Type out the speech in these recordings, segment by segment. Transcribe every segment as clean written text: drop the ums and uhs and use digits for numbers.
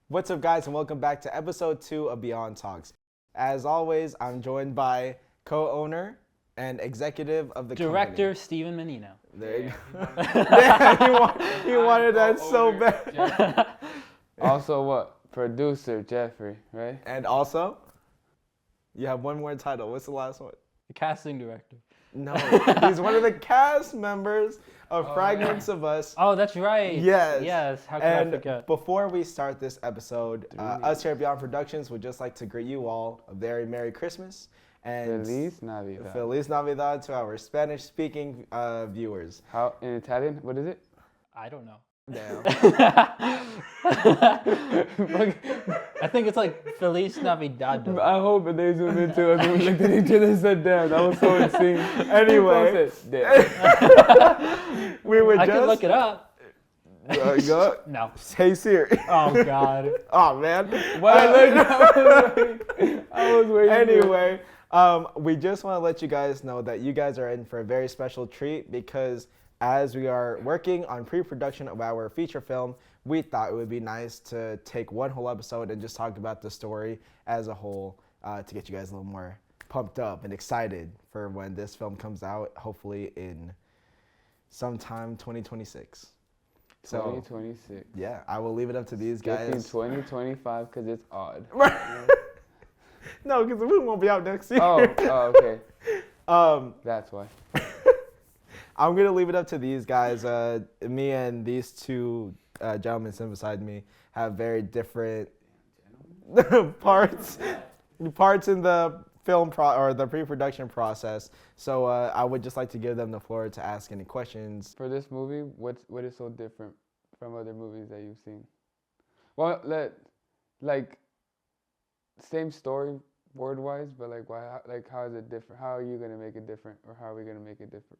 What's up, guys, and welcome back to episode 2 of Beyond Talks. As always, I'm joined by co-owner and executive of the Director company. Steven Mannino. There you go. Yeah, he wanted that so bad. Also what? Producer Jeffrey, right? And also, you have one more title. What's the last one? The casting director. No, he's one of the cast members of Fragments of Us. Oh, that's right. Yes. Yes. How could I forget? Before we start this episode, us here at Beyond Productions would just like to greet you all a very Merry Christmas and Feliz Navidad. Feliz Navidad to our Spanish-speaking viewers. How in Italian? What is it? I don't know. Damn. I think it's like Feliz Navidad. I hope that they zoom into us and we looked at each other and said, "Damn, that was so insane." Anyway, Damn. we would I just can look it up. go. No. Hey Siri. Oh God. Oh man. I was waiting. Anyway, we just want to let you guys know that you guys are in for a very special treat because as we are working on pre-production of our feature film, we thought it would be nice to take one whole episode and just talk about the story as a whole to get you guys a little more pumped up and excited for when this film comes out, hopefully in sometime 2026. So, 2026. yeah, I will leave it up to these guys. 2025 because it's odd. No, because we won't be out next year. Okay. That's why. I'm going to leave it up to these guys. Me and these two gentlemen sitting beside me have very different parts in the film or the pre-production process. So I would just like to give them the floor to ask any questions. For this movie, what is so different from other movies that you've seen? Well, same story word-wise, but how is it different? How are you gonna make it different, or how are we gonna make it different?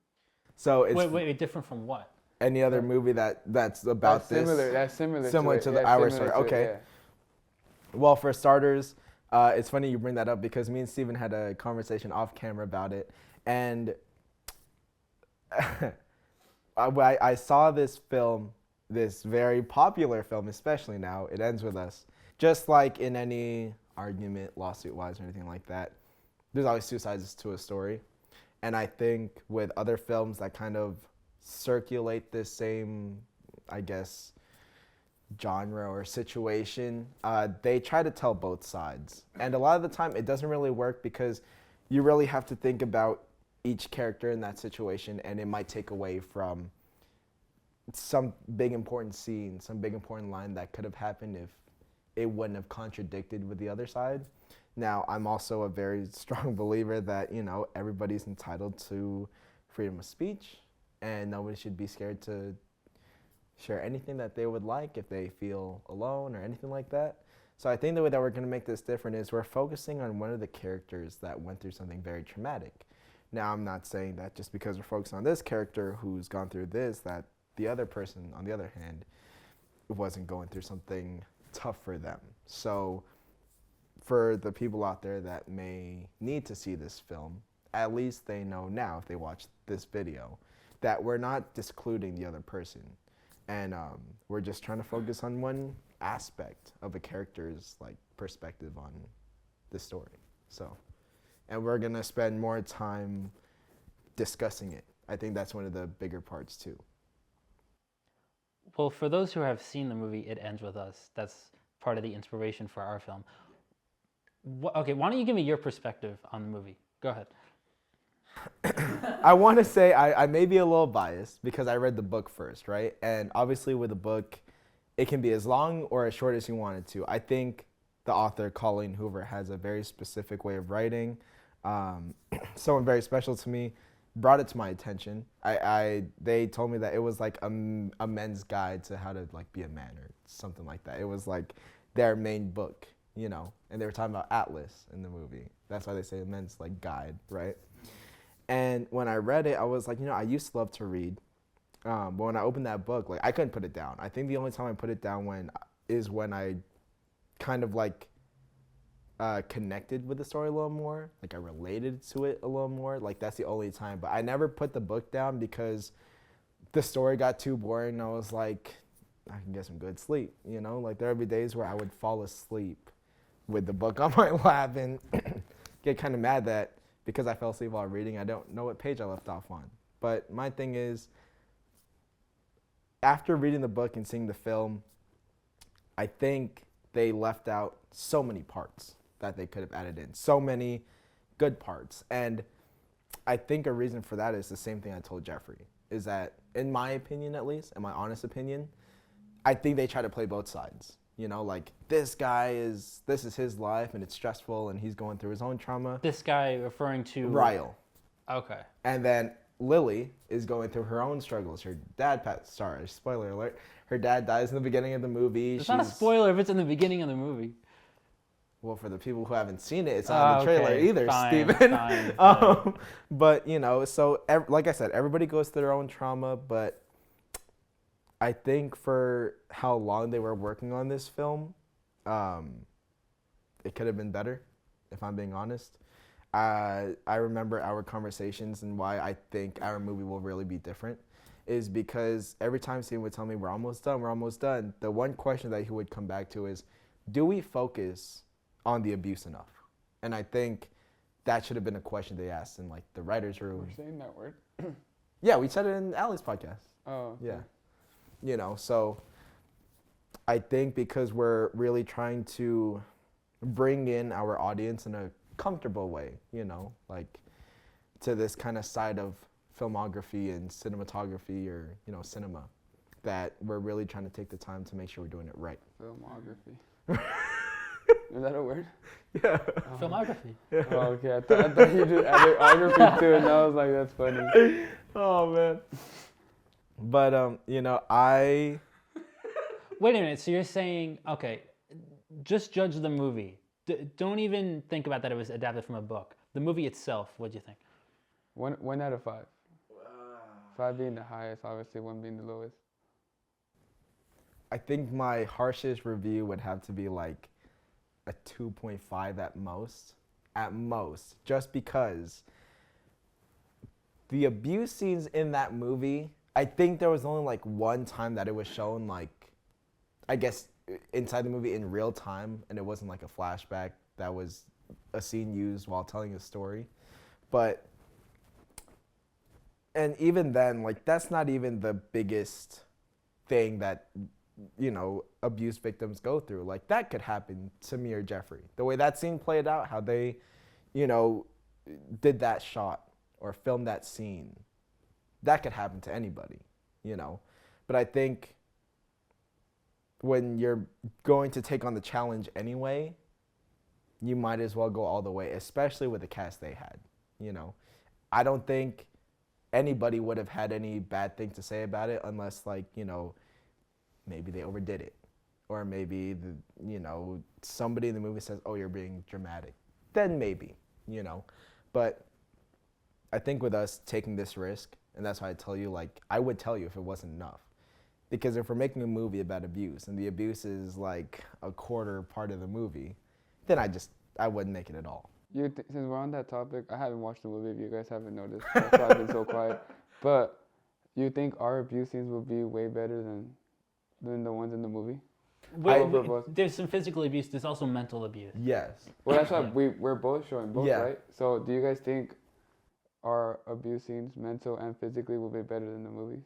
So it's Wait, different from what? any other movie that's about this. That's similar to our story. Okay. Well, for starters, it's funny you bring that up because me and Steven had a conversation off camera about it, and I saw this film, this very popular film, especially now. It Ends With Us. Just like in any argument, lawsuit-wise or anything like that, there's always two sides to a story. And I think with other films that kind of circulate this same, I guess, genre or situation, they try to tell both sides. And a lot of the time it doesn't really work because you really have to think about each character in that situation, and it might take away from some big important scene, some big important line that could have happened if it wouldn't have contradicted with the other side. Now, I'm also a very strong believer that, everybody's entitled to freedom of speech, and nobody should be scared to share anything that they would like if they feel alone or anything like that. So I think the way that we're going to make this different is we're focusing on one of the characters that went through something very traumatic. Now, I'm not saying that just because we're focused on this character who's gone through this, that the other person, on the other hand, wasn't going through something tough for them. So for the people out there that may need to see this film, at least they know now if they watch this video that we're not discluding the other person. And we're just trying to focus on one aspect of a character's perspective on the story. So, and we're gonna spend more time discussing it. I think that's one of the bigger parts too. Well, for those who have seen the movie It Ends With Us, that's part of the inspiration for our film. Okay, why don't you give me your perspective on the movie? Go ahead. I want to say I may be a little biased because I read the book first, right? And obviously with a book, it can be as long or as short as you want it to. I think the author, Colleen Hoover, has a very specific way of writing. Someone very special to me brought it to my attention. They told me that it was like a men's guide to how to be a man or something like that. It was like their main book, and they were talking about Atlas in the movie. That's why they say a men's guide, right? And when I read it, I was like, I used to love to read. But when I opened that book, I couldn't put it down. I think the only time I put it down is when I kind of connected with the story a little more. I related to it a little more. That's the only time. But I never put the book down because the story got too boring. I was like, I can get some good sleep. You know, like there would be days where I would fall asleep with the book on my lap and get kind of mad that because I fell asleep while reading, I don't know what page I left off on. But my thing is, after reading the book and seeing the film, I think they left out so many parts that they could have added in. So many good parts. And I think a reason for that is the same thing I told Jeffrey, is that, in my opinion at least, in my honest opinion, I think they try to play both sides. You know, like, this is his life and it's stressful and he's going through his own trauma. This guy referring to... Ryle. Okay. And then Lily is going through her own struggles. Her dad sorry, spoiler alert. Her dad dies in the beginning of the movie. It's not a spoiler if it's in the beginning of the movie. Well, for the people who haven't seen it, it's not in the trailer either, fine, Steven. Fine. But, you know, so like I said, everybody goes through their own trauma, but I think for how long they were working on this film, it could have been better, if I'm being honest. I remember our conversations, and why I think our movie will really be different is because every time Steven would tell me, we're almost done, the one question that he would come back to is, do we focus on the abuse enough? And I think that should have been a question they asked in, like, the writer's room. We're saying that word? Yeah, we said it in Ali's podcast. Oh. Okay. Yeah. You know, so I think because we're really trying to bring in our audience in a comfortable way, you know, like to this kind of side of filmography and cinematography, or, you know, cinema, that we're really trying to take the time to make sure we're doing it right. Filmography. Is that a word? Yeah. Filmography. Oh, okay. I thought you just added autography to it, and I was like, that's funny. Oh, man. But, you know, Wait a minute. So you're saying, okay, just judge the movie. Don't even think about that it was adapted from a book. The movie itself, what'd you think? 1 out of 5. 5 being the highest, obviously 1 being the lowest. I think my harshest review would have to be like a 2.5 at most, just because the abuse scenes in that movie, I think there was only like one time that it was shown, like, I guess inside the movie in real time, and it wasn't like a flashback. That was a scene used while telling a story. But, and even then, like, that's not even the biggest thing that, you know, abuse victims go through. Like, that could happen to me or Jeffrey. The way that scene played out, how they, you know, did that shot or filmed that scene, that could happen to anybody, you know. But I think when you're going to take on the challenge anyway, you might as well go all the way, especially with the cast they had, you know. I don't think anybody would have had any bad thing to say about it unless, like, you know, maybe they overdid it, or maybe you know, somebody in the movie says, oh, you're being dramatic, then maybe, you know. But I think with us taking this risk, and that's why I tell you, like, I would tell you if it wasn't enough, because if we're making a movie about abuse and the abuse is like a quarter part of the movie, then I wouldn't make it at all. Since we're on that topic, I haven't watched the movie if you guys haven't noticed. That's why I've been so quiet. But you think our abuse scenes will be way better than the ones in the movie? There's some physical abuse. There's also mental abuse. Yes. Well, that's why we're both showing both, Yeah. right? So do you guys think our abuse scenes, mental and physically, will be better than the movies?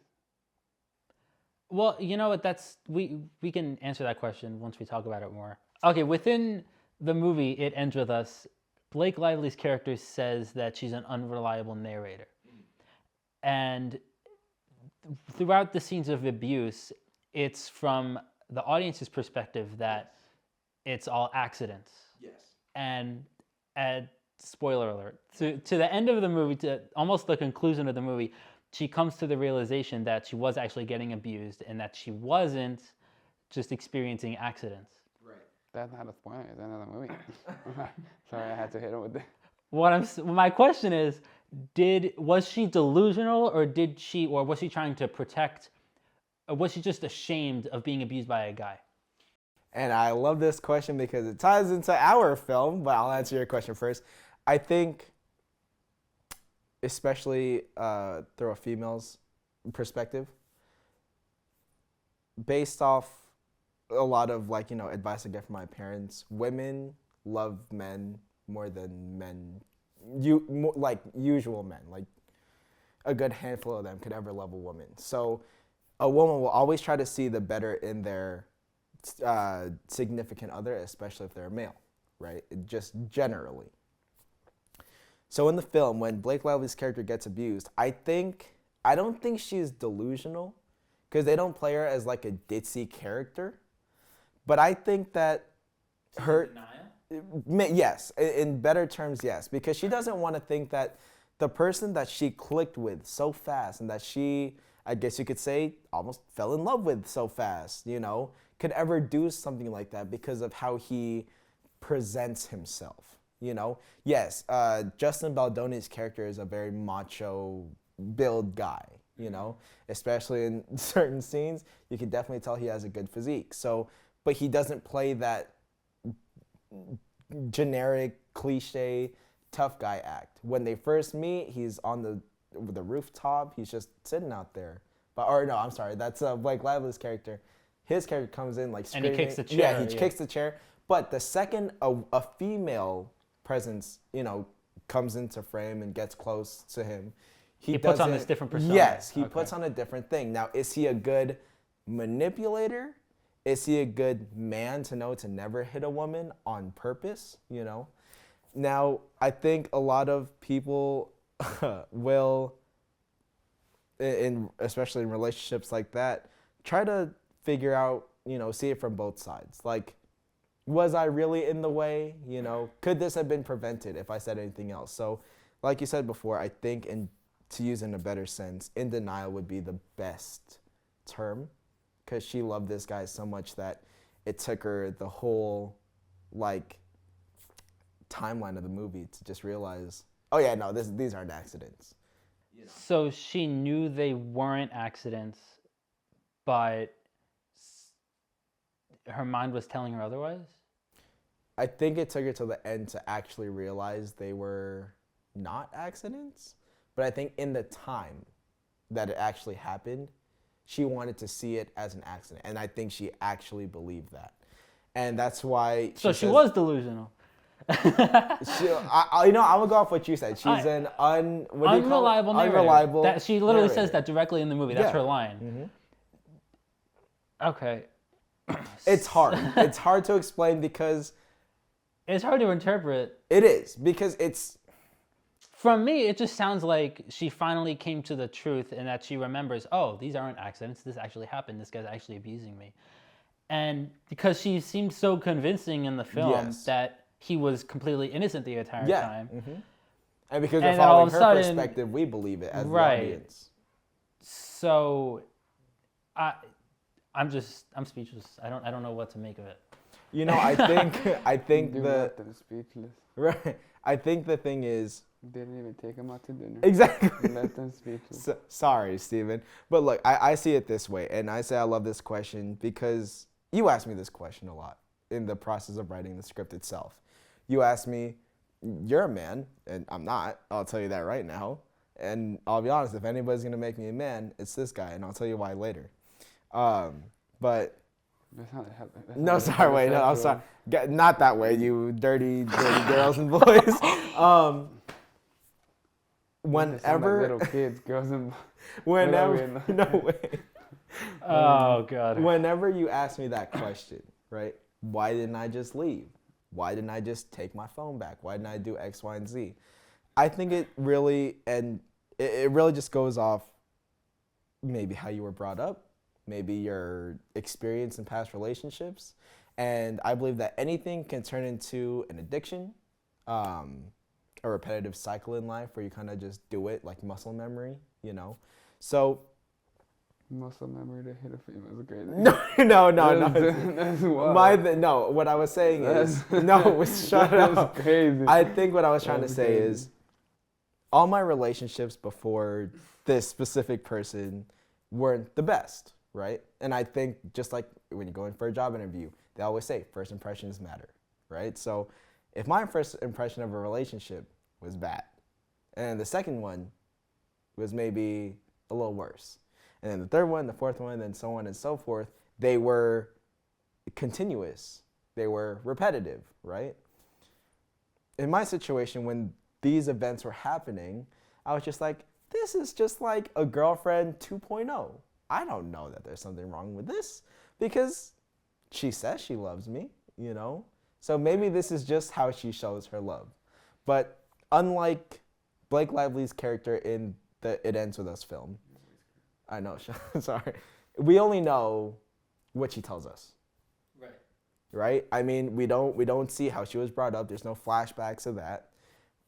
Well, you know what? We can answer that question once we talk about it more. Okay, within the movie, it ends with us. Blake Lively's character says that she's an unreliable narrator. And throughout the scenes of abuse, it's from the audience's perspective that it's all accidents. Yes. And spoiler alert, to the end of the movie, to almost the conclusion of the movie, she comes to the realization that she was actually getting abused and that she wasn't just experiencing accidents. Right. That's not a spoiler. It's another movie. Sorry, I had to hit him with it. My question is, was she delusional, or was she trying to protect, or was she just ashamed of being abused by a guy? And I love this question because it ties into our film, but I'll answer your question first. I think, especially through a female's perspective, based off a lot of like, advice I get from my parents, women love men more than men, like usual men, like a good handful of them could ever love a woman. So a woman will always try to see the better in their significant other, especially if they're a male, right? Just generally. So in the film, when Blake Lively's character gets abused, I don't think she's delusional, because they don't play her as like a ditzy character. But I think that yes, in better terms, yes, because she doesn't want to think that the person that she clicked with so fast and that she, I guess you could say, almost fell in love with so fast, could ever do something like that because of how he presents himself. Yes, Justin Baldoni's character is a very macho build guy, especially in certain scenes. You can definitely tell he has a good physique. So, but he doesn't play that generic, cliche, tough guy act. When they first meet, he's on the rooftop. He's just sitting out there. I'm sorry, that's Blake Lively's character. His character comes in like screaming. And he kicks the chair. Yeah, he kicks the chair. But the second a female presence, comes into frame and gets close to him, he puts on this different persona. Yes, he puts on a different thing. Now, is he a good manipulator? Is he a good man to know to never hit a woman on purpose? Now, I think a lot of people will, especially in relationships like that, try to figure out, see it from both sides. Like, was I really in the way? Could this have been prevented if I said anything else? So, like you said before, I think, to use in a better sense, in denial would be the best term, because she loved this guy so much that it took her the whole, like, timeline of the movie to just realize, oh yeah, no, these aren't accidents. So she knew they weren't accidents, but her mind was telling her otherwise? I think it took her to the end to actually realize they were not accidents. But I think in the time that it actually happened, she wanted to see it as an accident. And I think she actually believed that. And that's why she was delusional. I'm going to go off what you said. She's an unreliable narrator. Unreliable she literally narrator. says that directly in the movie. That's her line. Mm-hmm. Okay. It's hard. It's hard to explain because... It's hard to interpret. It is, because it's... From me, it just sounds like she finally came to the truth and that she remembers, oh, these aren't accidents. This actually happened. This guy's actually abusing me. And because she seemed so convincing in the film that he was completely innocent the entire time. Mm-hmm. And because we're following her perspective, we believe it as the audience. So, I'm speechless. I don't know what to make of it. I think the speechless. Right. I think the thing is, didn't even take him out to dinner. Exactly. Let them speechless. Sorry, Steven. But look, I see it this way, and I say I love this question because you asked me this question a lot in the process of writing the script itself. You asked me, you're a man, and I'm not. I'll tell you that right now. And I'll be honest, if anybody's going to make me a man, it's this guy, and I'll tell you why later. But... I'm sorry. Not that way, you dirty girls and boys. Whenever like little kids, girls and whenever no way. Oh God. Whenever you ask me that question, right? Why didn't I just leave? Why didn't I just take my phone back? Why didn't I do X, Y, and Z? I think it really just goes off maybe how you were brought up, maybe your experience in past relationships. And I believe that anything can turn into an addiction, a repetitive cycle in life where you kind of just do it like muscle memory, So muscle memory to hit a female is great. No. That's wild. No, what I was saying is, shut up. That's crazy. I think what I was trying to say is, all my relationships before this specific person weren't the best, right? And I think just like when you go in for a job interview, they always say first impressions matter, right? So if my first impression of a relationship was bad, and the second one was maybe a little worse, and then the third one, the fourth one, and so on and so forth, they were continuous, they were repetitive, right? In my situation, when these events were happening, I was just like, this is just like a girlfriend 2.0. I don't know that there's something wrong with this because she says she loves me, you know? So maybe this is just how she shows her love. But unlike Blake Lively's character in the It Ends With Us film, I know, sorry, we only know what she tells us. Right? I mean, we don't see how she was brought up. There's no flashbacks of that.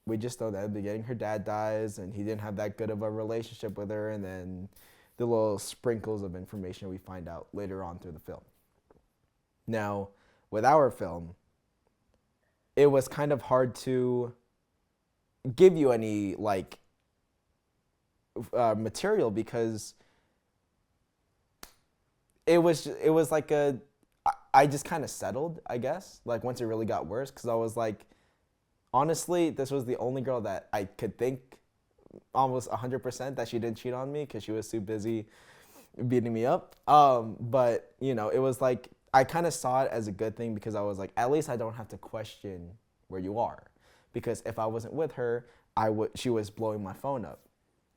We just know that at the beginning her dad dies and he didn't have that good of a relationship with her, and then the little sprinkles of information we find out later on through the film. Now, with our film, it was kind of hard to give you any like material because it was like I just kind of settled, I guess, like once it really got worse, because I was like, honestly, this was the only girl that I could think almost 100% that she didn't cheat on me because she was too busy beating me up. But, you know, it was like, I kind of saw it as a good thing because I was like, at least I don't have to question where you are. Because if I wasn't with her, she was blowing my phone up.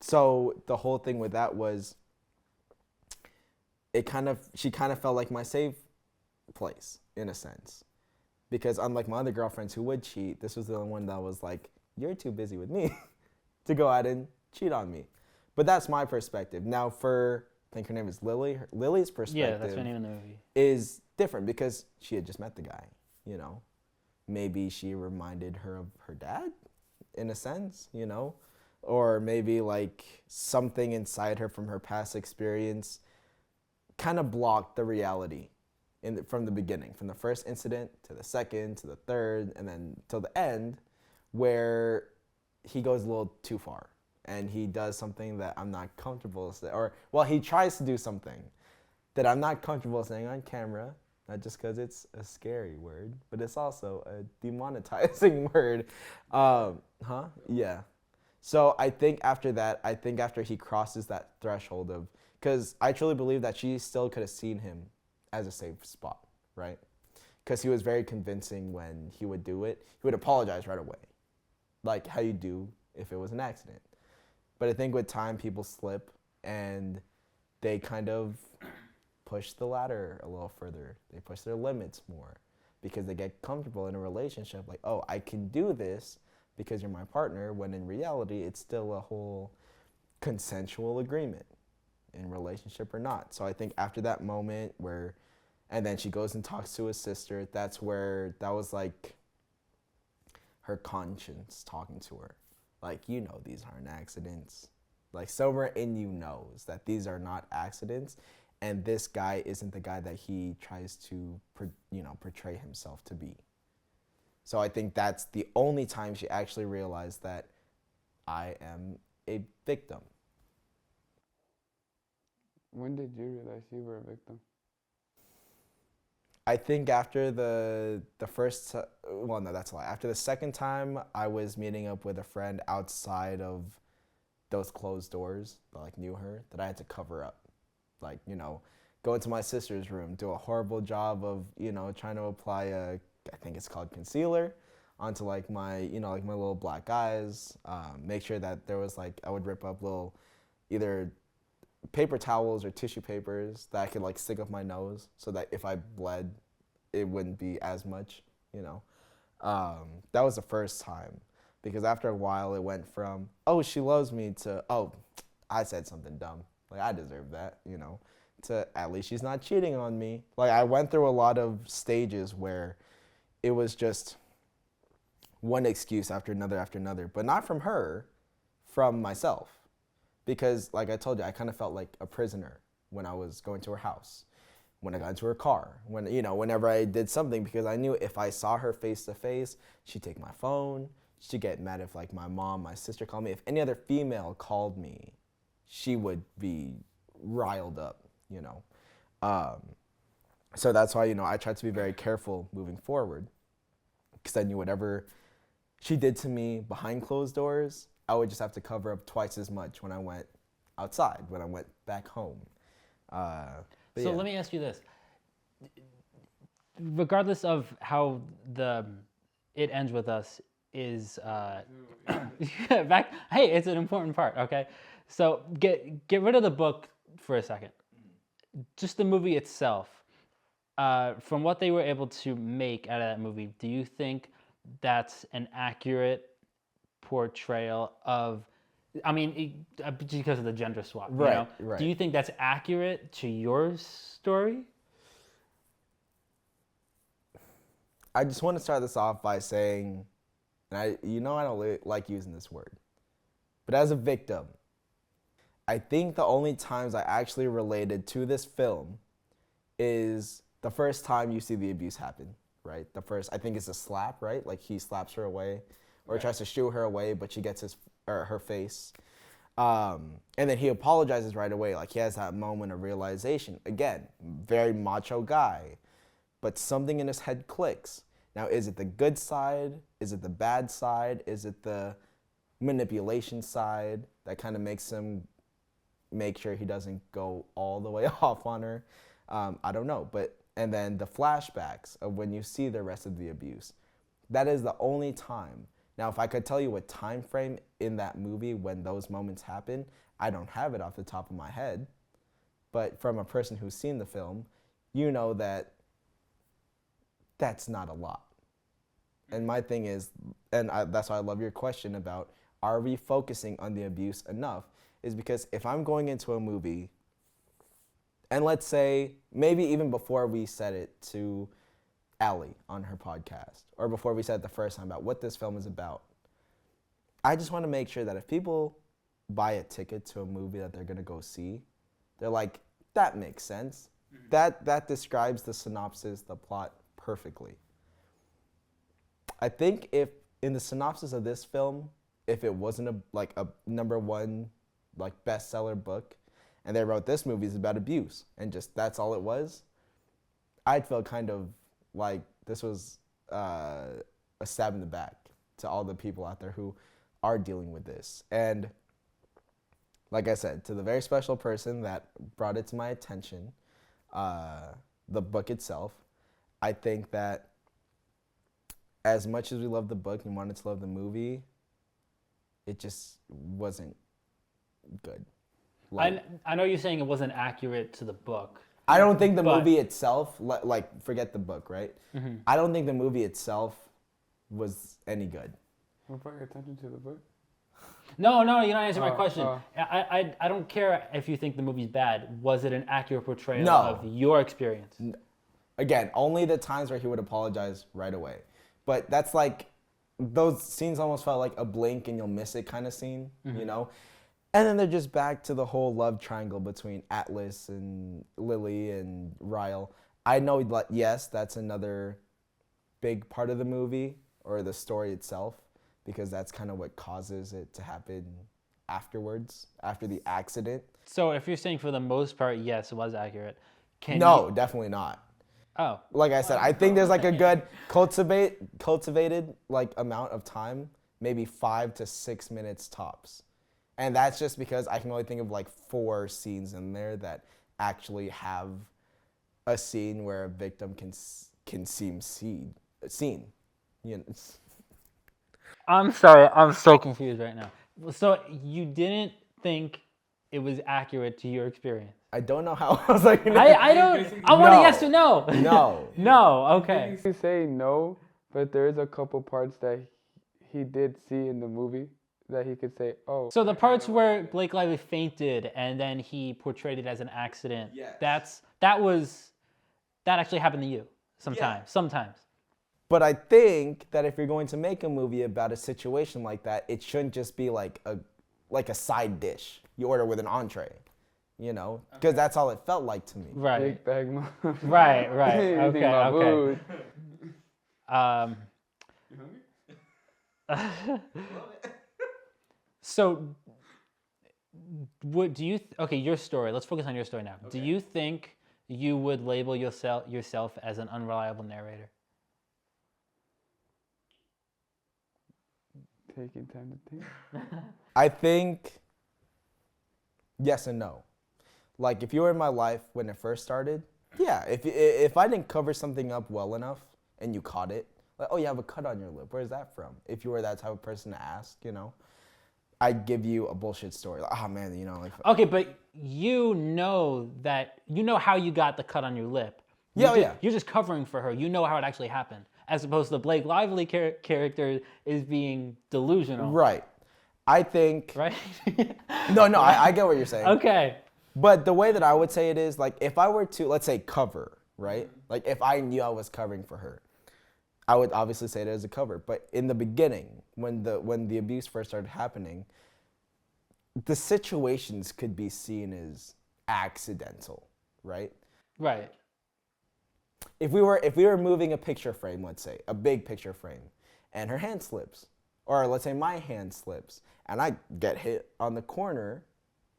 So the whole thing with that was, she kind of felt like my safe place in a sense, because unlike my other girlfriends who would cheat, this was the only one that was like, you're too busy with me to go out and cheat on me. But that's my perspective. Now for, I think her name is Lily, Lily's perspective, Yeah, that's her name in the movie, is different because she had just met the guy, you know. Maybe she reminded her of her dad in a sense, you know, or maybe like something inside her from her past experience kind of blocked the reality from the beginning, from the first incident to the second to the third, and then till the end, where he goes a little too far and he does something that I'm not comfortable saying, or well, he tries to do something that I'm not comfortable saying on camera, not just because it's a scary word, but it's also a demonetizing word. Yeah. So I think after that, after he crosses that threshold of, because I truly believe that she still could have seen him as a safe spot, right? Because he was very convincing when he would do it. He would apologize right away, like how you do if it was an accident. But I think with time, people slip and they kind of push the ladder a little further. They push their limits more because they get comfortable in a relationship. Like, oh, I can do this because you're my partner, when in reality, it's still a whole consensual agreement in relationship or not. So I think after that moment where, and then she goes and talks to his sister, that was like her conscience talking to her. Like, you know, these aren't accidents. Like, somewhere in you knows that these are not accidents, and this guy isn't the guy that he tries to, portray himself to be. So I think that's the only time she actually realized that I am a victim. When did you realize you were a victim? I think after the first, well, no, that's a lie. After the second time, I was meeting up with a friend outside of those closed doors that like knew her, that I had to cover up. Like, you know, go into my sister's room, do a horrible job of, trying to apply I think it's called concealer, onto like my, like my little black eyes. Make sure that there was like, I would rip up little either paper towels or tissue papers that I could like stick up my nose so that if I bled, it wouldn't be as much, That was the first time, because after a while it went from, oh, she loves me, to, oh, I said something dumb, like I deserve that, to at least she's not cheating on me. Like, I went through a lot of stages where it was just one excuse after another, but not from her, from myself. Because, like I told you, I kind of felt like a prisoner when I was going to her house, when I got into her car, whenever I did something, because I knew if I saw her face to face, she'd take my phone. She'd get mad if, like, my mom, my sister called me. If any other female called me, she would be riled up, So that's why, I tried to be very careful moving forward, because I knew whatever she did to me behind closed doors, I would just have to cover up twice as much when I went outside, when I went back home. Let me ask you this. regardless of how it ends with us is back. Hey, it's an important part. Okay, so get rid of the book for a second. Just the movie itself. From what they were able to make out of that movie, do you think that's an accurate portrayal of? I mean, because of the gender swap, Right, you know? right. Do you think that's accurate to your story? I just want to start this off by saying, and I don't like using this word, but as a victim, I think the only times I actually related to this film is the first time you see the abuse happen, right? I think it's a slap, right? Like he slaps her away, or tries to shoo her away, but she gets her face. And then he apologizes right away. Like he has that moment of realization. Again, very macho guy, but something in his head clicks. Now, is it the good side? Is it the bad side? Is it the manipulation side that kind of makes him make sure he doesn't go all the way off on her? I don't know. And then the flashbacks of when you see the rest of the abuse. That is the only time. Now, if I could tell you a time frame in that movie when those moments happen, I don't have it off the top of my head. But from a person who's seen the film, you know that that's not a lot. And my thing is, that's why I love your question about, are we focusing on the abuse enough? Is because if I'm going into a movie, and let's say, maybe even before we said it to Allie on her podcast, or before we said it the first time about what this film is about, I just want to make sure that if people buy a ticket to a movie that they're going to go see, they're like, that makes sense. Mm-hmm. That describes the synopsis, the plot perfectly. I think if in the synopsis of this film, if it wasn't a number one bestseller book, and they wrote this movie is about abuse, and just that's all it was, I'd feel kind of like this was a stab in the back to all the people out there who are dealing with this. And like I said, to the very special person that brought it to my attention, the book itself, I think that as much as we love the book and wanted to love the movie, it just wasn't good. I know you're saying it wasn't accurate to the book. I don't think the movie itself, forget the book, right? Mm-hmm. I don't think the movie itself was any good. Don't pay attention to the book. No, you're not answering my question. I don't care if you think the movie's bad. Was it an accurate portrayal of your experience? Again, only the times where he would apologize right away. But that's like, those scenes almost felt like a blink and you'll miss it kind of scene, mm-hmm. you know? And then they're just back to the whole love triangle between Atlas and Lily and Ryle. I know, yes, that's another big part of the movie or the story itself, because that's kind of what causes it to happen afterwards, after the accident. So if you're saying for the most part, yes, it was accurate. Definitely not. Oh. Like I said, I think there's like a good cultivated amount of time, maybe 5 to 6 minutes tops. And that's just because I can only think of 4 scenes in there that actually have a scene where a victim can seem seen. You know. I'm sorry, I'm so confused right now. So you didn't think it was accurate to your experience? I don't know how else I can. I don't. I want a yes or no. No. No. Okay. You say no, but there is a couple parts that he did see in the movie that he could say, oh. So the parts where Blake Lively fainted and then he portrayed it as an accident. Yes. That actually happened to you sometimes. Yeah. Sometimes. But I think that if you're going to make a movie about a situation like that, it shouldn't just be like a side dish you order with an entree, you know, because that's all it felt like to me. Right. Big bag mom. Right. Okay. You hungry? So, your story. Let's focus on your story now. Okay. Do you think you would label yourself as an unreliable narrator? Taking time to think. I think yes and no. Like, if you were in my life when it first started, Yeah, if I didn't cover something up well enough and you caught it, like, oh, you have a cut on your lip. Where's that from? If you were that type of person to ask, I'd give you a bullshit story. Like, oh man, like. Okay, but you know how you got the cut on your lip. You're just covering for her. You know how it actually happened, as opposed to the Blake Lively character is being delusional. Right. I think. Right. No, I get what you're saying. Okay. But the way that I would say it is, like, if I were to, let's say, cover, right? Like, if I knew I was covering for her, I would obviously say it as a cover. But in the beginning, when the abuse first started happening, the situations could be seen as accidental, right? Right. If we were moving a picture frame, let's say, a big picture frame, and her hand slips, or let's say my hand slips, and I get hit on the corner,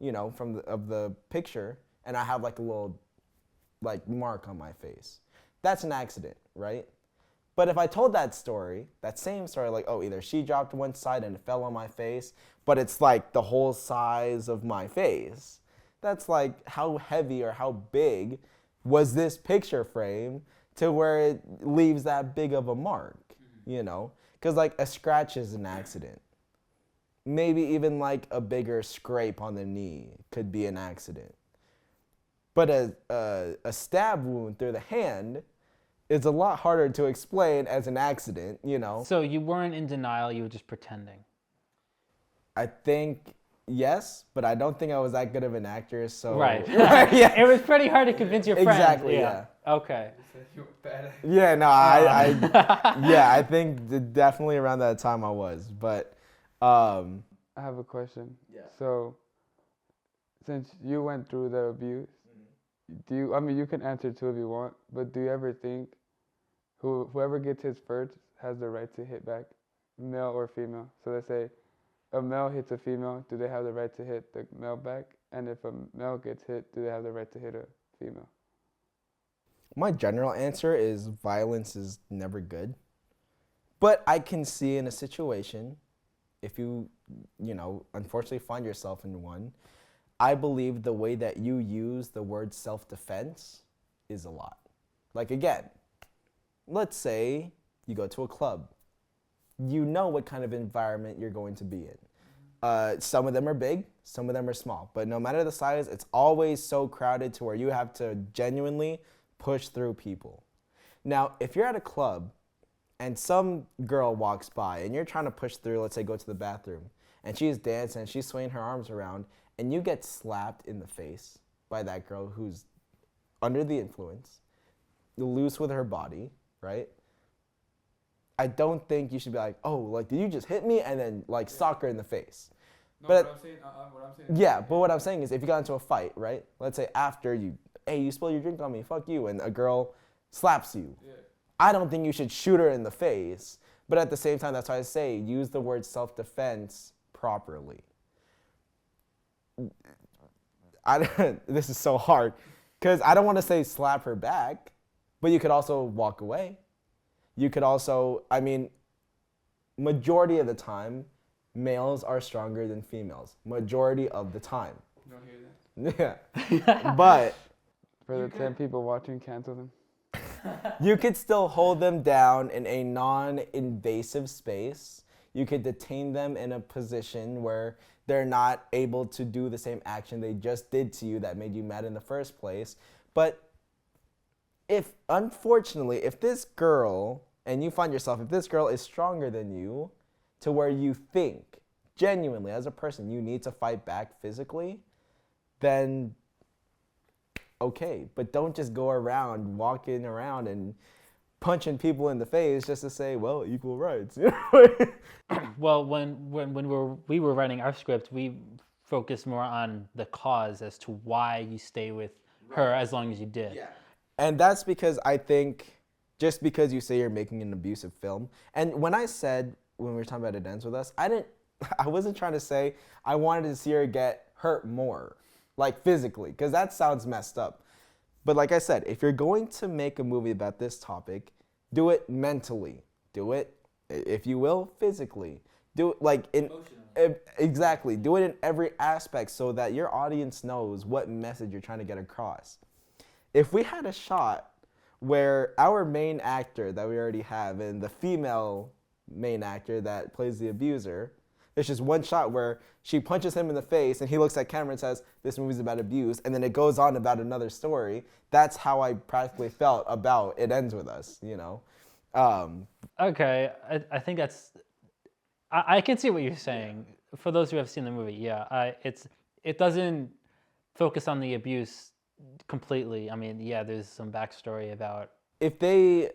of the picture, and I have like a little like mark on my face. That's an accident, right? But if I told that same story, like, oh, either she dropped one side and it fell on my face, but it's like the whole size of my face. That's like, how heavy or how big was this picture frame to where it leaves that big of a mark, Because like a scratch is an accident. Maybe even like a bigger scrape on the knee could be an accident. But a stab wound through the hand is a lot harder to explain as an accident, So you weren't in denial, you were just pretending. I think yes, but I don't think I was that good of an actor, so... Right. Yeah. It was pretty hard to convince your friend. Exactly, yeah. Okay. Yeah, no, I think definitely around that time I was, but... I have a question. Yeah. So, since you went through the abuse, you can answer too if you want, but do you ever think whoever gets hit first has the right to hit back, male or female? So let's say a male hits a female, do they have the right to hit the male back? And if a male gets hit, do they have the right to hit a female? My general answer is violence is never good. But I can see in a situation, if you unfortunately find yourself in one, I believe the way that you use the word self-defense is a lot. Like, again, let's say you go to a club. You know what kind of environment you're going to be in. Some of them are big, some of them are small. But no matter the size, it's always so crowded to where you have to genuinely push through people. Now, if you're at a club and some girl walks by and you're trying to push through, let's say go to the bathroom, and she's dancing and she's swinging her arms around, and you get slapped in the face by that girl who's under the influence, loose with her body, right? I don't think you should be like, oh, like, did you just hit me? And then, like, sock her in the face. No, but what I'm saying. Yeah, but what I'm saying is if you got into a fight, right? Let's say after you spill your drink on me, fuck you, and a girl slaps you. Yeah. I don't think you should shoot her in the face. But at the same time, that's why I say use the word self-defense properly. This is so hard because I don't want to say slap her back, but you could also walk away. You could also, majority of the time, males are stronger than females. Majority of the time. You don't hear that? Yeah. But for the 10 people watching, cancel them. You could still hold them down in a non-invasive space. You could detain them in a position where they're not able to do the same action they just did to you that made you mad in the first place. But unfortunately, if this girl, and you find yourself, if this girl is stronger than you to where you think genuinely as a person you need to fight back physically, then okay, but don't just go around walking around and punching people in the face just to say, well, equal rights. Well, when we were writing our script, we focused more on the cause as to why you stay with her as long as you did. Yeah. And that's because I think just because you say you're making an abusive film, and when we were talking about It Ends With Us, I wasn't trying to say I wanted to see her get hurt more, like physically, because that sounds messed up. But like I said, if you're going to make a movie about this topic, do it mentally. Do it, if you will, physically. Do it like exactly. Do it in every aspect so that your audience knows what message you're trying to get across. if we had a shot where our main actor that we already have and the female main actor that plays the abuser, there's just one shot where she punches him in the face and he looks at camera and says, this movie's about abuse, and then it goes on about another story. That's how I practically felt about It Ends With Us, you know? Okay, I think that's... I can see what you're saying. For those who have seen the movie, yeah. It doesn't focus on the abuse completely. I mean, yeah, there's some backstory about... If they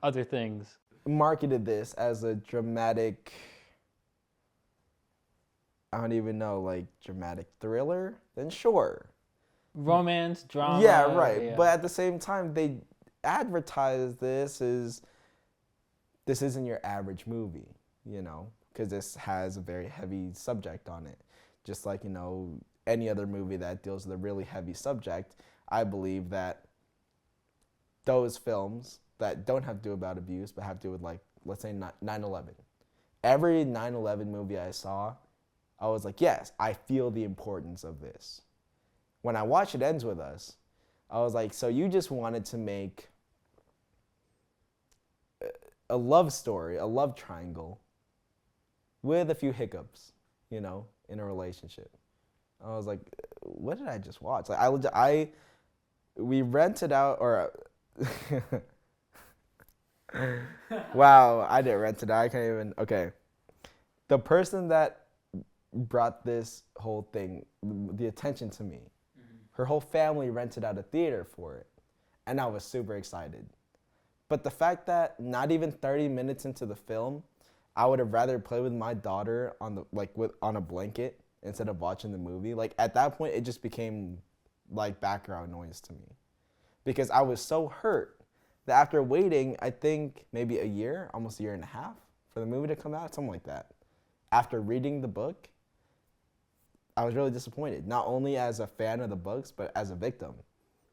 other things. Marketed this as a dramatic... I don't even know, like, dramatic thriller, then sure. Romance, drama. Yeah, right. Yeah. But at the same time, they advertise this as this isn't your average movie, you know, because this has a very heavy subject on it. Just like, you know, any other movie that deals with a really heavy subject, I believe that those films that don't have to do about abuse, but have to do with, like, let's say 9/11. Every 9/11 movie I saw, I was like, yes, I feel the importance of this. When I watched It Ends With Us, I was like, so you just wanted to make a love story, a love triangle, with a few hiccups, you know, in a relationship. I was like, what did I just watch? Like, we rented out, or, wow, I didn't rent it out. I can't even, okay. The person that brought this whole thing, the attention to me, her whole family rented out a theater for it, and I was super excited. But the fact that not even 30 minutes into the film, I would have rather played with my daughter on on a blanket instead of watching the movie. Like, at that point, it just became like background noise to me, because I was so hurt that after waiting, I think maybe a year, almost a year and a half, for the movie to come out, something like that. After reading the book, I was really disappointed, not only as a fan of the books, but as a victim.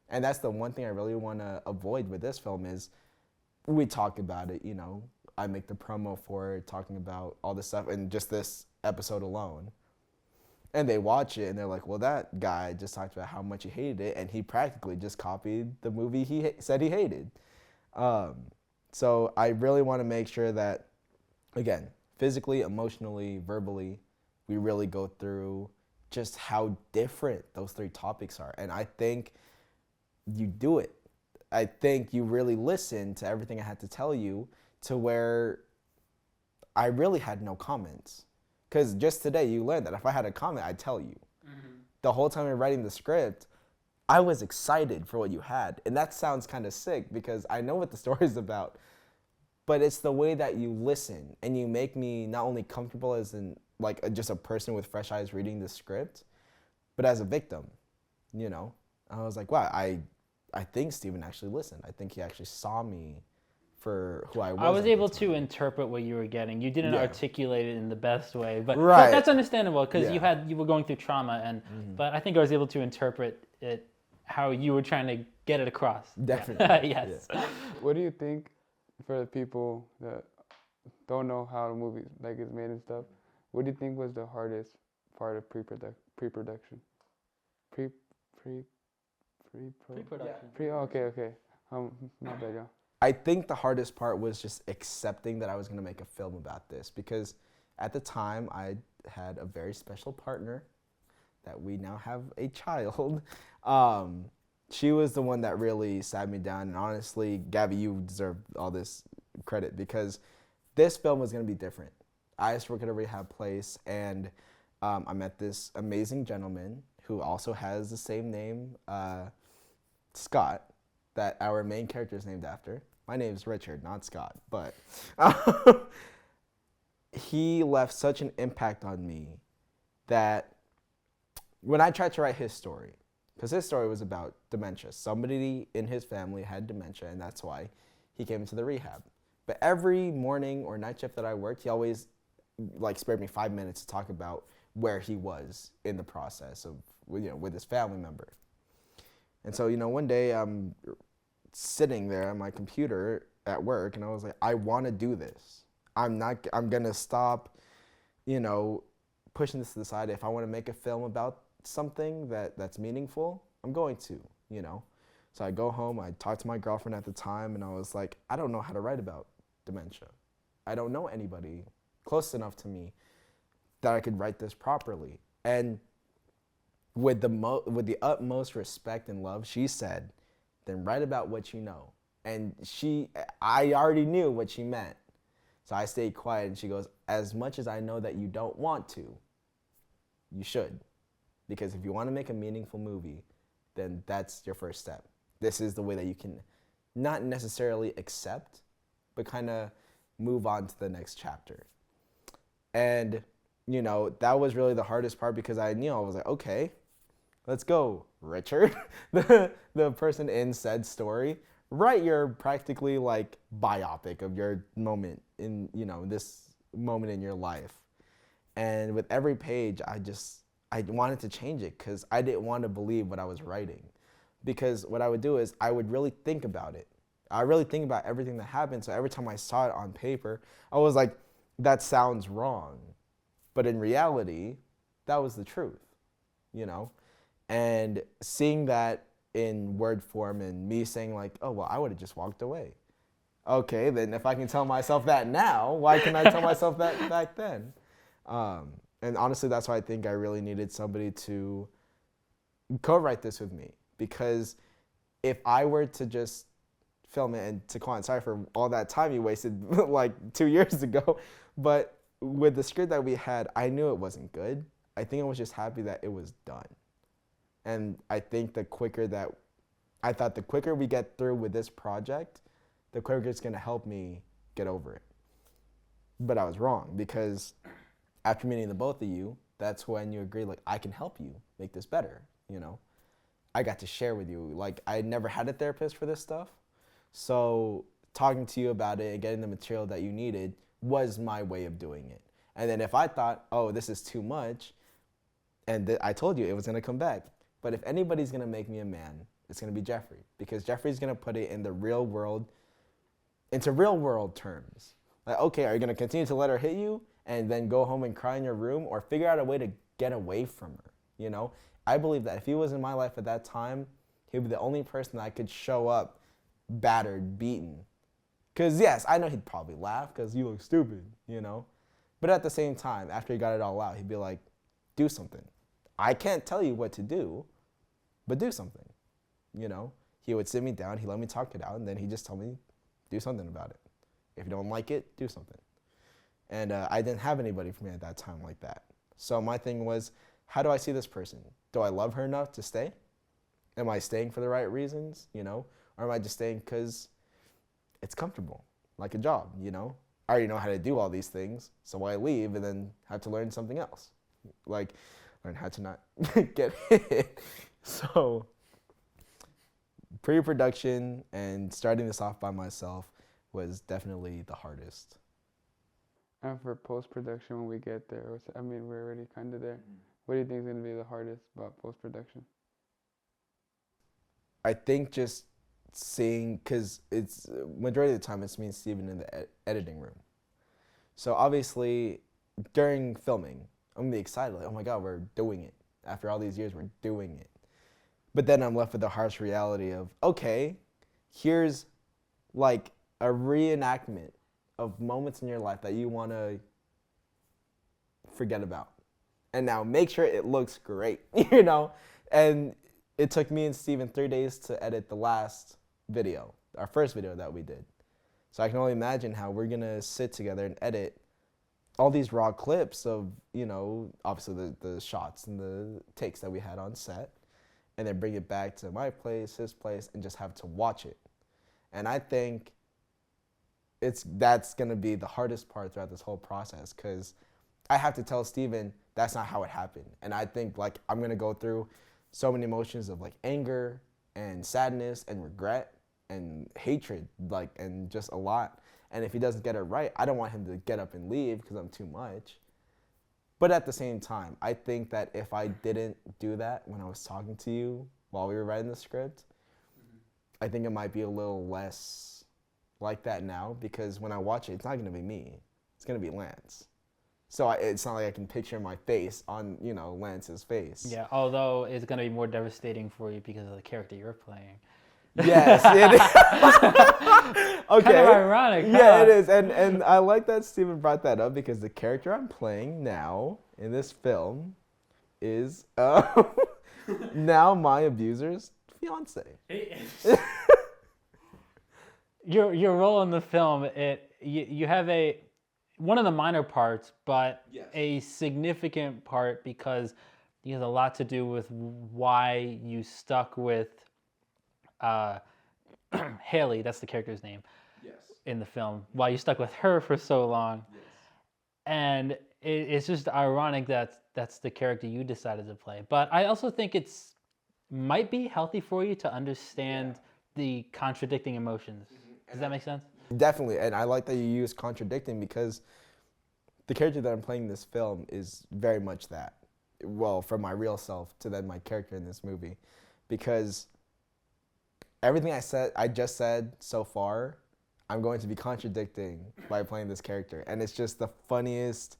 And that's the one thing I really want to avoid with this film is we talk about it, you know, I make the promo for it, talking about all this stuff in just this episode alone. And they watch it and they're like, well, that guy just talked about how much he hated it, and he practically just copied the movie he said he hated. So I really want to make sure that, again, physically, emotionally, verbally, we really go through just how different those three topics are. And I think you do it. I think you really listen to everything I had to tell you, to where I really had no comments. Because just today you learned that if I had a comment, I'd tell you. Mm-hmm. The whole time you're writing the script, I was excited for what you had. And that sounds kind of sick because I know what the story's about. But it's the way that you listen and you make me not only comfortable as just a person with fresh eyes reading the script, but as a victim, you know? I was like, wow, I think Steven actually listened. I think he actually saw me for who I was. I was able to interpret what you were getting. You didn't articulate it in the best way, but right. That's understandable because you were going through trauma, and but I think I was able to interpret it how you were trying to get it across. Definitely. Yes. Yeah. What do you think for the people that don't know how the movie is made and stuff? What do you think was the hardest part of pre-production? Pre-production. Okay. My bad, y'all. I think the hardest part was just accepting that I was going to make a film about this, because at the time I had a very special partner that we now have a child. She was the one that really sat me down, and honestly, Gabby, you deserve all this credit because this film was going to be different. I used to work at a rehab place, and I met this amazing gentleman who also has the same name, Scott, that our main character is named after. My name's Richard, not Scott, but he left such an impact on me that when I tried to write his story, because his story was about dementia. Somebody in his family had dementia, and that's why he came into the rehab. But every morning or night shift that I worked, he always spared me 5 minutes to talk about where he was in the process of, with his family member. And so, one day I'm sitting there at my computer at work, and I was like, I want to do this. I'm going to stop, pushing this to the side. If I want to make a film about something that's meaningful, I'm going to, So I go home, I talk to my girlfriend at the time, and I was like, I don't know how to write about dementia. I don't know anybody close enough to me that I could write this properly. And with the utmost respect and love, she said, then write about what you know. And I already knew what she meant. So I stayed quiet, and she goes, as much as I know that you don't want to, you should. Because if you want to make a meaningful movie, then that's your first step. This is the way that you can not necessarily accept, but kind of move on to the next chapter. And, you know, that was really the hardest part, because I knew, I was like, okay, let's go, Richard, the person in said story. Write your practically like biopic of your moment in, you know, this moment in your life. And with every page, I wanted to change it, because I didn't want to believe what I was writing. Because what I would do is I would really think about it. I really think about everything that happened. So every time I saw it on paper, I was like, that sounds wrong. But in reality, that was the truth, you know? And seeing that in word form, and me saying like, oh, well, I would have just walked away. Okay, then if I can tell myself that now, why can't I tell myself that back then? And honestly, that's why I think I really needed somebody to co-write this with me. Because if I were to just film it, and Taquan, sorry for all that time you wasted like 2 years ago, but with the script that we had, I knew it wasn't good. I think I was just happy that it was done. And I think the quicker we get through with this project, the quicker it's going to help me get over it. But I was wrong, because after meeting the both of you, that's when you agreed, like, I can help you make this better, you know? I got to share with you. Like, I never had a therapist for this stuff. So talking to you about it and getting the material that you needed was my way of doing it. And then if I thought, oh, this is too much, and I told you it was going to come back. But if anybody's going to make me a man, it's going to be Jeffrey. Because Jeffrey's going to put it in the real world, into real world terms. Like, okay, are you going to continue to let her hit you and then go home and cry in your room, or figure out a way to get away from her, you know? I believe that if he was in my life at that time, he would be the only person that could show up battered, beaten. Because, yes, I know he'd probably laugh because you look stupid, you know? But at the same time, after he got it all out, he'd be like, do something. I can't tell you what to do, but do something, you know? He would sit me down, he'd let me talk it out, and then he'd just tell me, do something about it. If you don't like it, do something. And I didn't have anybody for me at that time like that. So my thing was, how do I see this person? Do I love her enough to stay? Am I staying for the right reasons, you know? Or am I just staying because it's comfortable, like a job, you know? I already know how to do all these things, so why leave and then have to learn something else? Like, learn how to not get hit. So, pre-production and starting this off by myself was definitely the hardest. And for post-production, when we get there, I mean, we're already kind of there. What do you think is going to be the hardest about post-production? I think just seeing, because it's majority of the time it's me and Steven in the editing room. So obviously during filming, I'm gonna be excited, like, oh my God, we're doing it. After all these years, we're doing it. But then I'm left with the harsh reality of, okay, here's like a reenactment of moments in your life that you wanna forget about. And now make sure it looks great, you know? And it took me and Steven 3 days to edit the last video, our first video that we did. So I can only imagine how we're gonna sit together and edit all these raw clips of, you know, obviously the shots and the takes that we had on set, and then bring it back to my place, his place, and just have to watch it. And I think that's gonna be the hardest part throughout this whole process, because I have to tell Steven that's not how it happened. And I think like I'm gonna go through so many emotions of like anger and sadness and regret and hatred, like, and just a lot. And if he doesn't get it right, I don't want him to get up and leave because I'm too much. But at the same time, I think that if I didn't do that when I was talking to you while we were writing the script, I think it might be a little less like that now, because when I watch it, it's not gonna be me. It's gonna be Lance. So it's not like I can picture my face on, you know, Lance's face. Yeah, although it's going to be more devastating for you because of the character you're playing. Yes, it is. Okay. Kind of ironic. Yeah, huh? it is, and I like that Steven brought that up because the character I'm playing now in this film is now my abuser's fiance. Your role in the film, you have one of the minor parts, but a significant part because it has a lot to do with why you stuck with Haley. That's the character's name in the film. Why you stuck with her for so long, and it's just ironic that that's the character you decided to play. But I also think it's might be healthy for you to understand the contradicting emotions. Does that make sense? Definitely, and I like that you use contradicting because the character that I'm playing in this film is very much that. Well, from my real self to then my character in this movie, because everything I just said so far, I'm going to be contradicting by playing this character, and it's just the funniest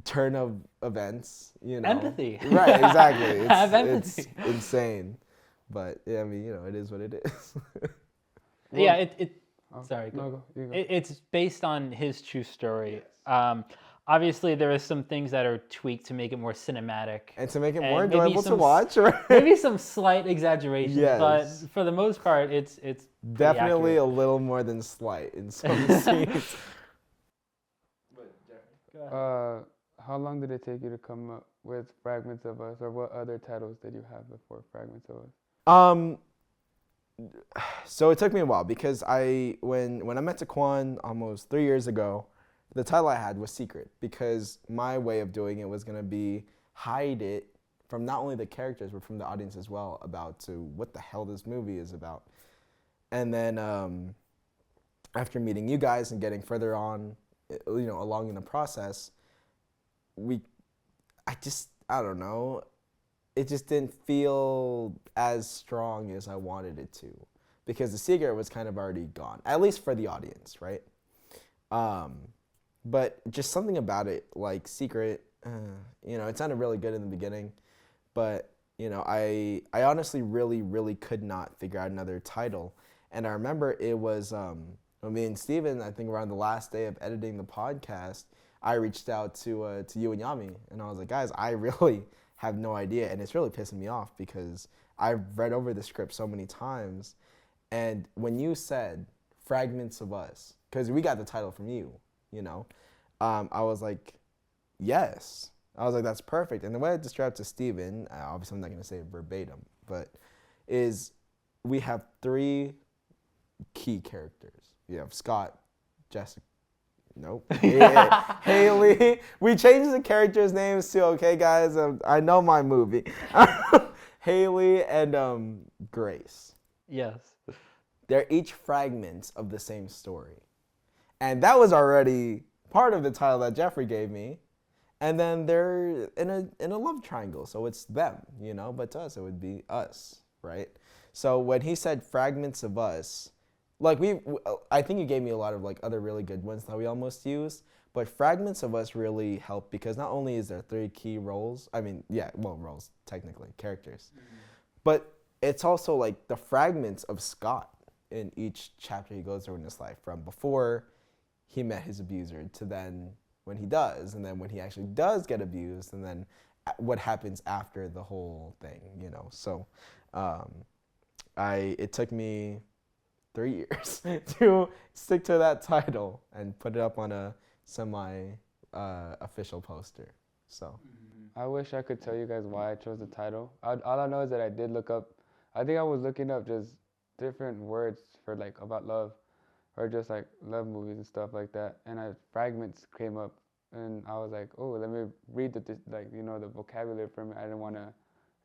turn of events, you know. Empathy. Right, exactly. Have empathy. It's insane, but yeah, I mean, you know, it is what it is. Yeah, Oh, sorry. no, go. You go. It's based on his true story. Obviously, there are some things that are tweaked to make it more cinematic. And to make it And more maybe enjoyable to some watch, right? Maybe some slight exaggerations, Yes. but for the most part, it's pretty Definitely accurate. a little more than slight in some scenes. How long did it take you to come up with Fragments of Us, or what other titles did you have before Fragments of Us? So it took me a while because when I met Taquan almost 3 years ago, the title I had was Secret because my way of doing it was gonna be hide it from not only the characters but from the audience as well about to what the hell this movie is about. And then after meeting you guys and getting further on, you know, along in the process, I don't know, it just didn't feel as strong as I wanted it to because the secret was kind of already gone, at least for the audience, right? But just something about it, like Secret, you know, it sounded really good in the beginning, but you know, I honestly really could not figure out another title. And I remember it was when me and Steven, I think around the last day of editing the podcast, I reached out to you and Yami, and I was like, guys, I really have no idea, and it's really pissing me off because I've read over the script so many times, and when you said Fragments of Us, because we got the title from you, you know, I was like, yes. I was like, that's perfect. And the way I described to Steven, obviously I'm not going to say it verbatim, but is we have 3 key characters. You have Scott, Jessica, nope, Haley. We changed the characters' names too, okay, guys? I know my movie. Haley and Grace. Yes. They're each fragments of the same story. And that was already part of the title that Jeffrey gave me. And then they're in a love triangle, so it's them, you know, but to us it would be us, right? So when he said Fragments of Us, like I think you gave me a lot of like other really good ones that we almost used, but Fragments of Us really helped because not only is there 3 key roles, roles technically, characters, but it's also like the fragments of Scott in each chapter he goes through in his life, from before he met his abuser to then when he does, and then when he actually does get abused, and then what happens after the whole thing, you know. So it took me 3 years to stick to that title and put it up on a semi official poster. So I wish I could tell you guys why I chose the title. All I know is that I did look up, I think I was looking up just different words for like about love, or just like love movies and stuff like that, and Fragments came up, and I was like, oh, let me read the vocabulary from it. I didn't want to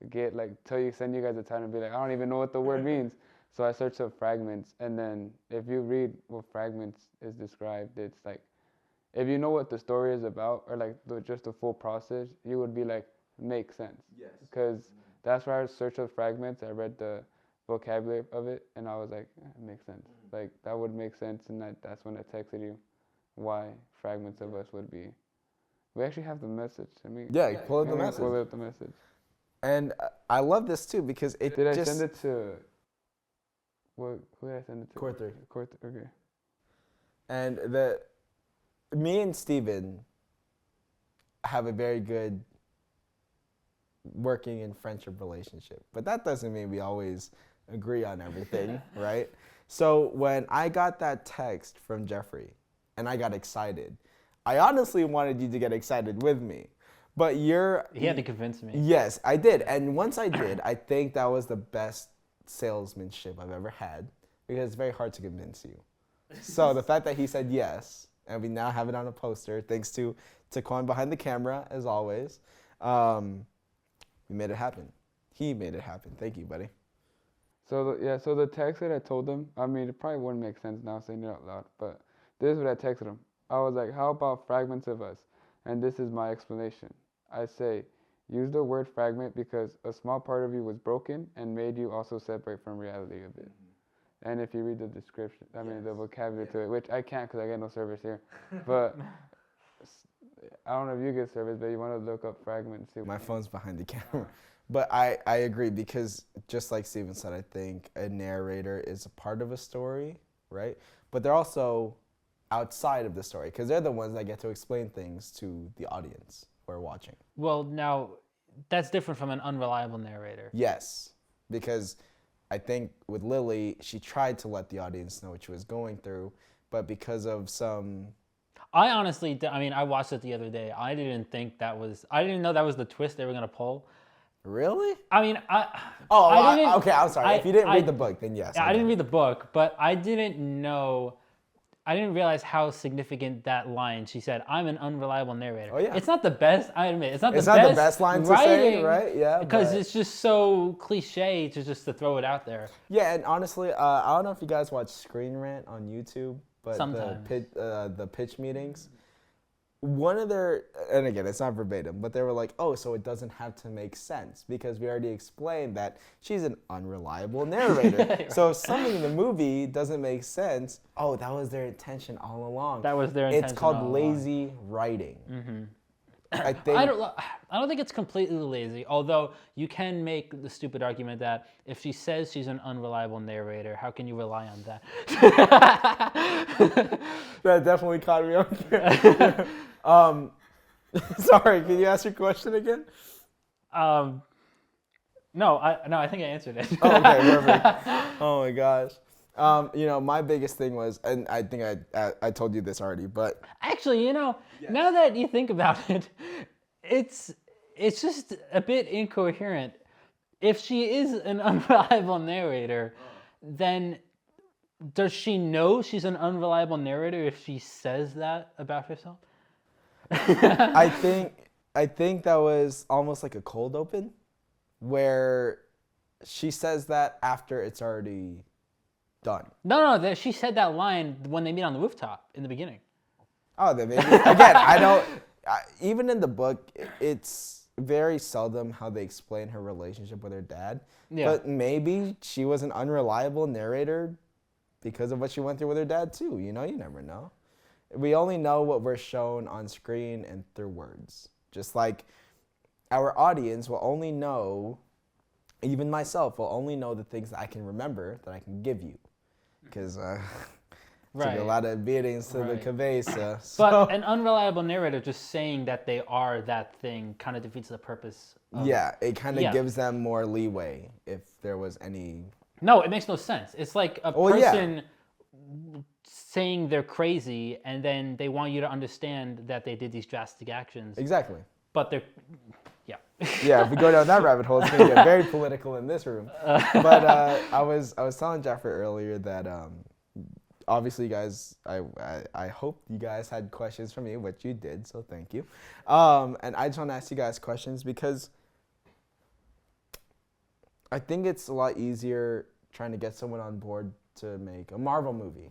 get like send you guys a title and be like, I don't even know what the word means. So I searched up fragments, and then if you read what fragments is described, it's like, if you know what the story is about, or like just the full process, you would be like, makes sense. Yes. Because that's why I searched up fragments. I read the vocabulary of it, and I was like, it makes sense. Like that would make sense, and that's when I texted you why Fragments of Us would be. We actually have the message. pull up the message. Pull up the message. And I love this too because it Did I just send it to What? Who did I send it to? Core 3. Okay. And me and Steven have a very good working and friendship relationship. But that doesn't mean we always agree on everything, right? So when I got that text from Jeffrey and I got excited, I honestly wanted you to get excited with me. But He had to convince me. Yes, I did. And once I did, I think that was the best salesmanship I've ever had because it's very hard to convince you. So the fact that he said yes, and we now have it on a poster, thanks to Taquan behind the camera, as always, we made it happen. He made it happen. Thank you, buddy. So the text that I told him, I mean, it probably wouldn't make sense now saying it out loud, but this is what I texted him. I was like, how about Fragments of Us? And this is my explanation. I say, use the word fragment because a small part of you was broken and made you also separate from reality a bit. And if you read the description, I mean the vocabulary to it, which I can't because I get no service here, but I don't know if you get service, but you want to look up fragment. See My phone's behind the camera. But I agree because just like Steven said, I think a narrator is a part of a story, right? But they're also outside of the story because they're the ones that get to explain things to the audience who are watching. Well, now that's different from an unreliable narrator. Yes, because I think with Lily, she tried to let the audience know what she was going through, but because of some... I honestly, I mean, I watched it the other day. I didn't know that was the twist they were going to pull. Really? I mean, okay, I'm sorry. If you didn't read the book, then yes. I didn't read the book, but I didn't realize how significant that line, she said, I'm an unreliable narrator. Oh, yeah. It's not the best, I admit, it's not the best line to say, right? Yeah. Because it's just so cliche to throw it out there. Yeah, and honestly, I don't know if you guys watch Screen Rant on YouTube, but Sometimes. the pitch meetings, one of their, and again, it's not verbatim, but they were like, oh, so it doesn't have to make sense because we already explained that she's an unreliable narrator. Right. So if something in the movie doesn't make sense, oh, that was their intention all along. That was their intention. It's called lazy writing. Mm-hmm. I think. I don't think it's completely lazy, although you can make the stupid argument that if she says she's an unreliable narrator, how can you rely on that? That definitely caught me off guard. Sorry, can you ask your question again? No, I think I answered it. Oh, okay, perfect. Oh my gosh. My biggest thing was, and I think I told you this already, but actually, yes. Now that you think about it, it's just a bit incoherent. If she is an unreliable narrator, then does she know she's an unreliable narrator if she says that about herself? I think that was almost like a cold open, where she says that after it's already done. No, she said that line when they meet on the rooftop in the beginning. Oh, then maybe. Again, even in the book, it's very seldom how they explain her relationship with her dad. Yeah. But maybe she was an unreliable narrator because of what she went through with her dad too. You never know. We only know what we're shown on screen and through words. Just like our audience will only know, even myself will only know the things that I can remember that I can give you. Because took a lot of beatings to the cabeza. But an unreliable narrator just saying that they are that thing kind of defeats the purpose. It kind of gives them more leeway if there was any... No, it makes no sense. It's like a person saying they're crazy and then they want you to understand that they did these drastic actions. Exactly. But they're... Yeah, if we go down that rabbit hole, it's going to get very political in this room. But I was telling Jeffrey earlier that obviously you guys, I hope you guys had questions for me, which you did, so thank you. And I just want to ask you guys questions because I think it's a lot easier trying to get someone on board to make a Marvel movie,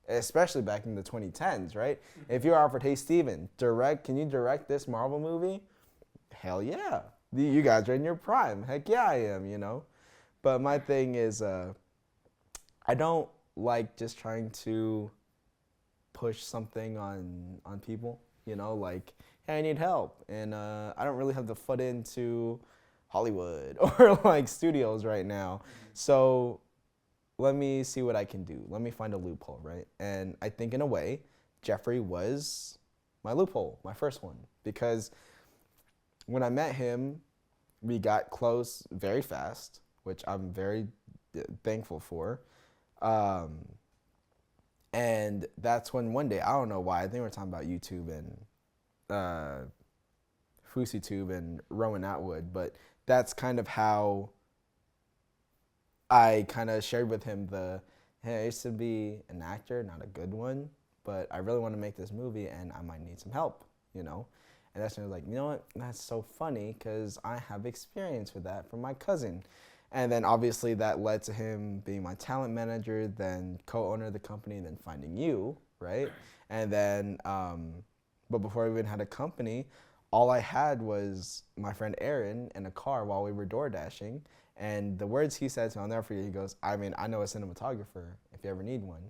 especially back in the 2010s, right? If you're offered, hey, Steven, can you direct this Marvel movie? Hell yeah. You guys are in your prime. Heck yeah, I am, But my thing is, I don't like just trying to push something on people, like, hey, I need help. And I don't really have the foot into Hollywood or like studios right now. So let me see what I can do. Let me find a loophole, right? And I think in a way, Jeffrey was my loophole, my first one, because when I met him, we got close very fast, which I'm very thankful for. And that's when one day, I don't know why, I think we were talking about YouTube and FouseyTube and Rowan Atwood, but that's kind of how I kind of shared with him hey, I used to be an actor, not a good one, but I really want to make this movie and I might need some help, you know? And that's when I was like, you know what, that's so funny because I have experience with that from my cousin. And then obviously that led to him being my talent manager, then co-owner of the company, and then finding you, right? And then, but before we even had a company, all I had was my friend Aaron in a car while we were door dashing. And the words he said to me, I'll never forget, he goes, I mean, I know a cinematographer if you ever need one.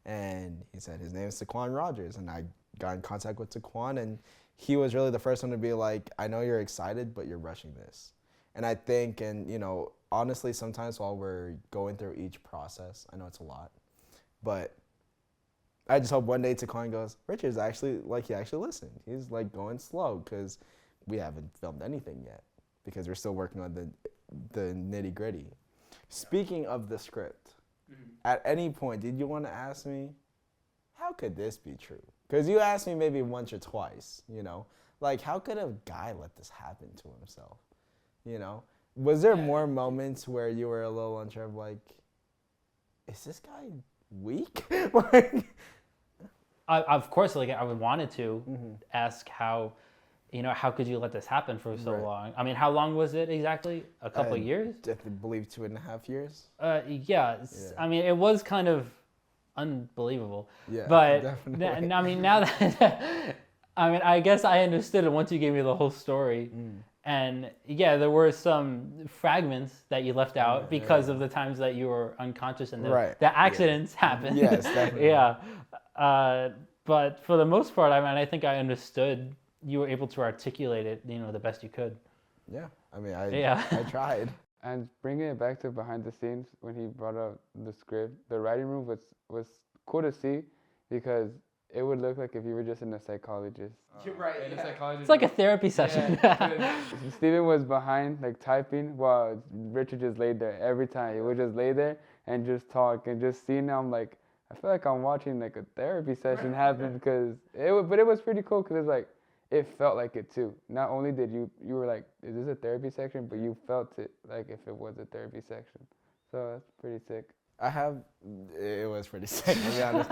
And he said, his name is Taquan Rogers. And I got in contact with Taquan, and he was really the first one to be like, I know you're excited, but you're rushing this. And I think, and you know, honestly, sometimes while we're going through each process, I know it's a lot, but I just hope one day Taquan goes, Richard's actually, like, he actually listened. He's like going slow because we haven't filmed anything yet because we're still working on the nitty gritty. Speaking of the script, at any point, did you want to ask me, how could this be true? Because you asked me maybe once or twice, you know, like, how could a guy let this happen to himself? You know, was there more moments where you were a little unsure of like, is this guy weak? Like, of course, like I would wanted to ask how, you know, how could you let this happen for so long? I mean, how long was it exactly? A couple of years? I believe 2.5 years. Yeah. I mean, it was kind of unbelievable. Yeah, but definitely. I mean, now that I mean, I guess I understood it once you gave me the whole story. And yeah, there were some fragments that you left out because of the times that you were unconscious and the accidents happened. Yes, definitely. Yeah. But for the most part, I mean, I think I understood. You were able to articulate it, you know, the best you could. Yeah. I mean, I tried. And bringing it back to behind the scenes, when he brought up the script, the writing room was cool to see because it would look like if you were just in a psychologist. You're right. In a psychologist. It's like a therapy session. Yeah. Steven was behind, like typing, while Richard just laid there every time. He would just lay there and just talk and just see. Now I'm like, I feel like I'm watching like a therapy session happen because but it was pretty cool because it's like it felt like it too. Not only did you were like, is this a therapy section? But you felt it like if it was a therapy section. So that's pretty sick. It was pretty sick, to be honest.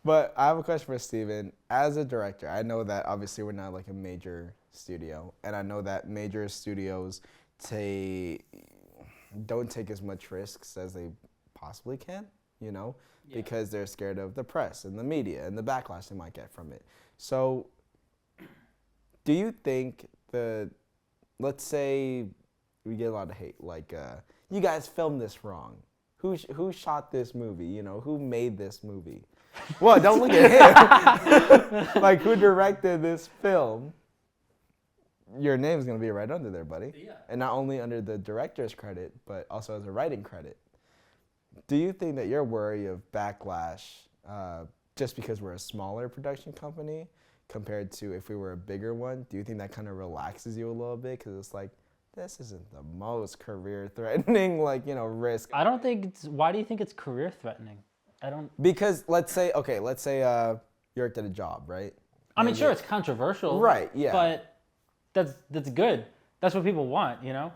But I have a question for Steven. As a director, I know that obviously we're not like a major studio, and I know that major studios don't take as much risks as they possibly can, you know, because they're scared of the press and the media and the backlash they might get from it. So do you think let's say we get a lot of hate, like, you guys filmed this wrong. Who shot this movie? You know, who made this movie? Well, don't look at him. Like, who directed this film? Your name's going to be right under there, buddy. Yeah. And not only under the director's credit, but also as a writing credit. Do you think that you're worried of backlash just because we're a smaller production company compared to if we were a bigger one? Do you think that kind of relaxes you a little bit? Because it's like, this isn't the most career-threatening, like, you know, risk. I don't think why do you think it's career-threatening? Because let's say you're at a job, right? I mean, sure, it's controversial. Right, yeah. But that's good. That's what people want, you know?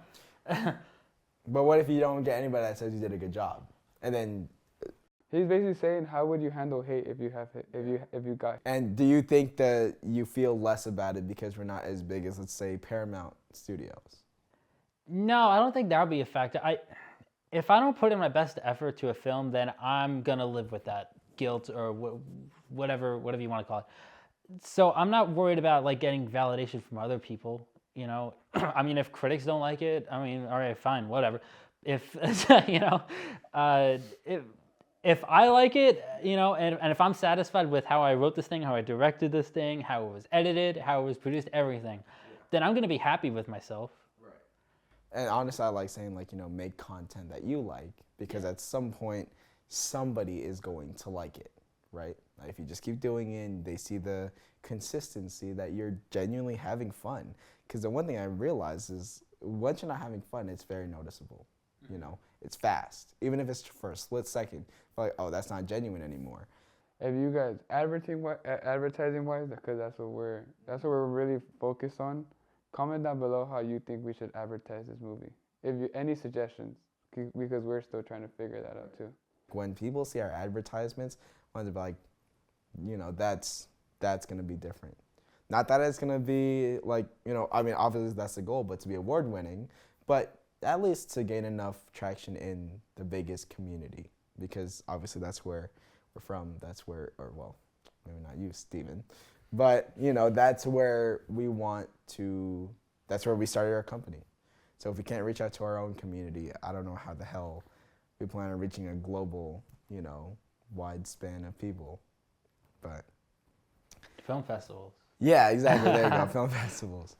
But what if you don't get anybody that says you did a good job? And then he's basically saying, how would you handle hate if you got? And do you think that you feel less about it because we're not as big as, let's say, Paramount Studios? No, I don't think that would be a factor. If I don't put in my best effort to a film, then I'm gonna live with that guilt or whatever you want to call it. So I'm not worried about like getting validation from other people. You know, I mean, if critics don't like it, I mean, all right, fine, whatever. If you know, if I like it, you know, and if I'm satisfied with how I wrote this thing, how I directed this thing, how it was edited, how it was produced, everything, then I'm gonna be happy with myself. And honestly, I like saying like, make content that you like, because at some point somebody is going to like it, right? Like if you just keep doing it and they see the consistency that you're genuinely having fun. Because the one thing I realize is once you're not having fun, it's very noticeable. It's fast. Even if it's for a split second, like, oh, that's not genuine anymore. If you guys advertising wise, because that's what we're really focused on. Comment down below how you think we should advertise this movie. If you any suggestions, because we're still trying to figure that out too. When people see our advertisements, want to be like, that's gonna be different. Not that it's gonna be like, obviously that's the goal, but to be award winning, but at least to gain enough traction in the biggest community, because obviously that's where we're from. That's where, or well, maybe not you, Steven, but that's where we want to. That's where we started our company. So if we can't reach out to our own community, I don't know how the hell we plan on reaching a global, wide span of people. But Film festivals. yeah, exactly. There you go. Film festivals.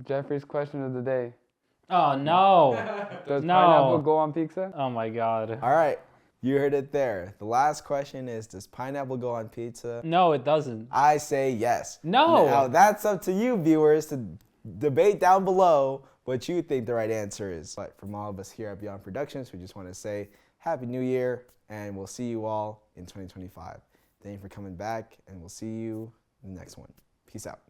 Jeffrey's question of the day. Oh no. Does No. pineapple go on pizza? Oh my god. All right, you heard it there. The last question is, does pineapple go on pizza? No, it doesn't. I say yes. No. Now that's up to you, viewers, to debate down below what you think the right answer is. But from all of us here at Beyond Productions, we just want to say Happy New Year, and we'll see you all in 2025. Thank you for coming back, and we'll see you in the next one. Peace out.